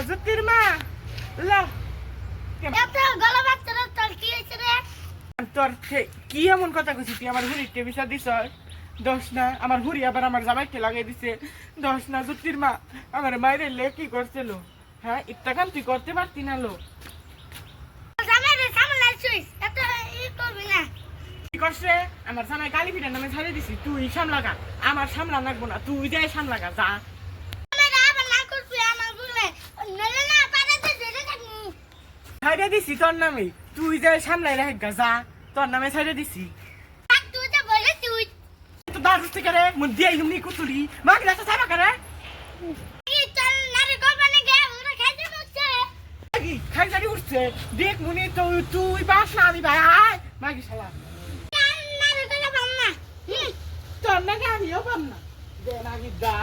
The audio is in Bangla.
জ্যোতির্মা তোর কি এমন কথা কইছি তুই আমার হুড়িতে বিষা দিছ দোষ না আমার হুড়ি আবার আমার জামাইকে লাগাই দিছে দোষ না জ্যোতির্মা আমার মায়ের লে কি করছিল হ্যাঁ ইত্তাকান তুই করতে পারতি না লো কি করছে আমার জামাই গালি পিটার নামে ছাড়ে দিছি তুই সামলাগা আমার সামলা লাগবো না তুই যাই সামলাগা যা ছাইড়ে দিছি তোর নামে তুই যাই সামলাই রাখ গা যা তোর নামে ছাইড়ে দিছি তো দাঁড় থেকে রে মুন দিয়ে ইমনি কুতুরি মাগলা তো ছাড়া করে খাই জানি উঠছে দেখ মুনি তো তুই বাস না আমি ভাই আয় মাগি শালা তোর নাকি আমিও পাম না দে নাকি দা